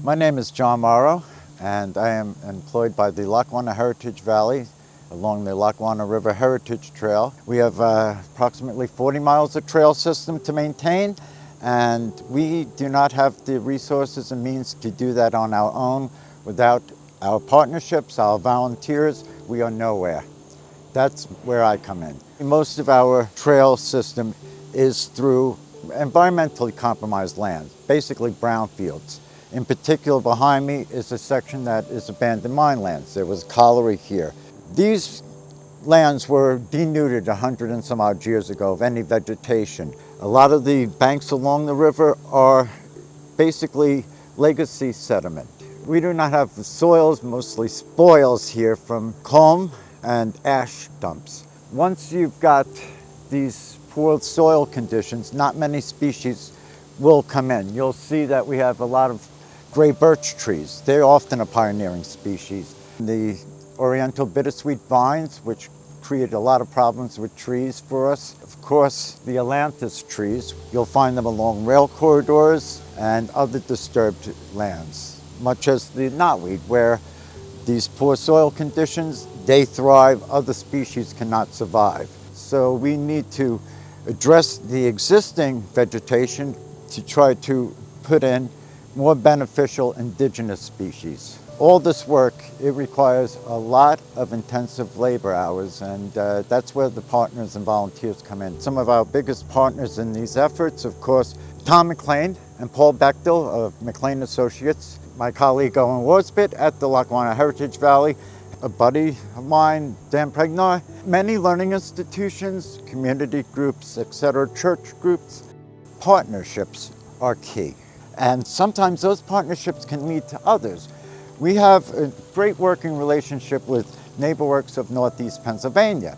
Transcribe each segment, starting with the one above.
My name is John Morrow, and I am employed by the Lackawanna Heritage Valley along the Lackawanna River Heritage Trail. We have approximately 40 miles of trail system to maintain, and we do not have the resources and means to do that on our own. Without our partnerships, our volunteers, we are nowhere. That's where I come in. Most of our trail system is through environmentally compromised land, basically brownfields. In particular, behind me is a section that is abandoned mine lands. There was colliery here. These lands were denuded 100 and some odd years ago of any vegetation. A lot of the banks along the river are basically legacy sediment. We do not have the soils, mostly spoils here from culm and ash dumps. Once you've got these poor soil conditions, not many species will come in. You'll see that we have a lot of gray birch trees. They're often a pioneering species. The oriental bittersweet vines, which create a lot of problems with trees for us. Of course, the ailanthus trees, you'll find them along rail corridors and other disturbed lands, much as the knotweed, where these poor soil conditions, they thrive, other species cannot survive. So we need to address the existing vegetation to try to put in more beneficial indigenous species. All this work, it requires a lot of intensive labor hours, and that's where the partners and volunteers come in. Some of our biggest partners in these efforts, of course, Tom McLean and Paul Bechtel of McLean Associates, my colleague Owen Worsbit at the Lackawanna Heritage Valley, a buddy of mine, Dan Pregnar, many learning institutions, community groups, etc., church groups. Partnerships are key. And sometimes those partnerships can lead to others. We have a great working relationship with NeighborWorks of Northeast Pennsylvania.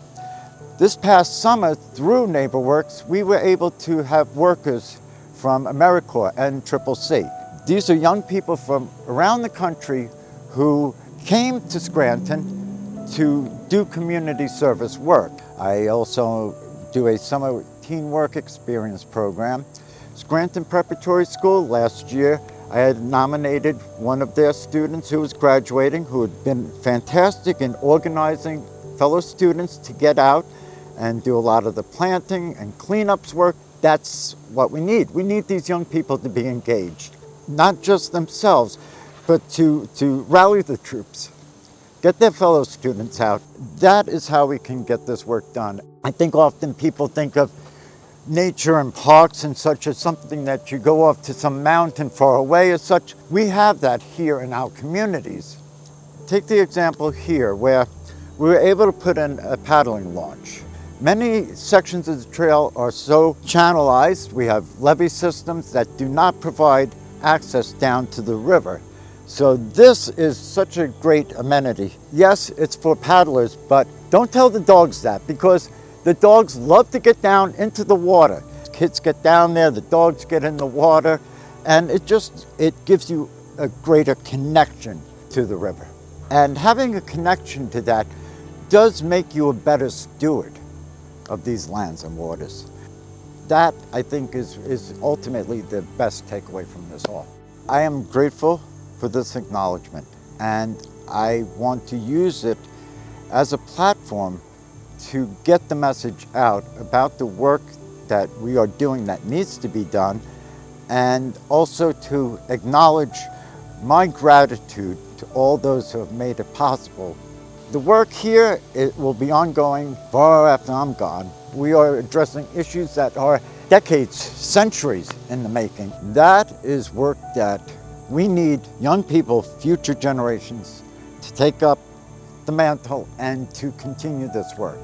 This past summer, through NeighborWorks, we were able to have workers from AmeriCorps and CCC. These are young people from around the country who came to Scranton to do community service work. I also do a summer teen work experience program. Scranton Preparatory School, last year, I had nominated one of their students who was graduating, who had been fantastic in organizing fellow students to get out and do a lot of the planting and cleanups work. That's what we need. We need these young people to be engaged, not just themselves, but to rally the troops, get their fellow students out. That is how we can get this work done. I think often people think of nature and parks and such as something that you go off to some mountain far away as such. We have that here in our communities. Take the example here where we were able to put in a paddling launch. Many sections of the trail are so channelized. We have levee systems that do not provide access down to the river. So this is such a great amenity. Yes, it's for paddlers, but don't tell the dogs that, because the dogs love to get down into the water. Kids get down there, the dogs get in the water, and it gives you a greater connection to the river. And having a connection to that does make you a better steward of these lands and waters. That, I think, is ultimately the best takeaway from this all. I am grateful for this acknowledgement, and I want to use it as a platform to get the message out about the work that we are doing that needs to be done, and also to acknowledge my gratitude to all those who have made it possible. The work here, it will be ongoing far after I'm gone. We are addressing issues that are decades, centuries in the making. That is work that we need young people, future generations, to take up the mantle and to continue this work.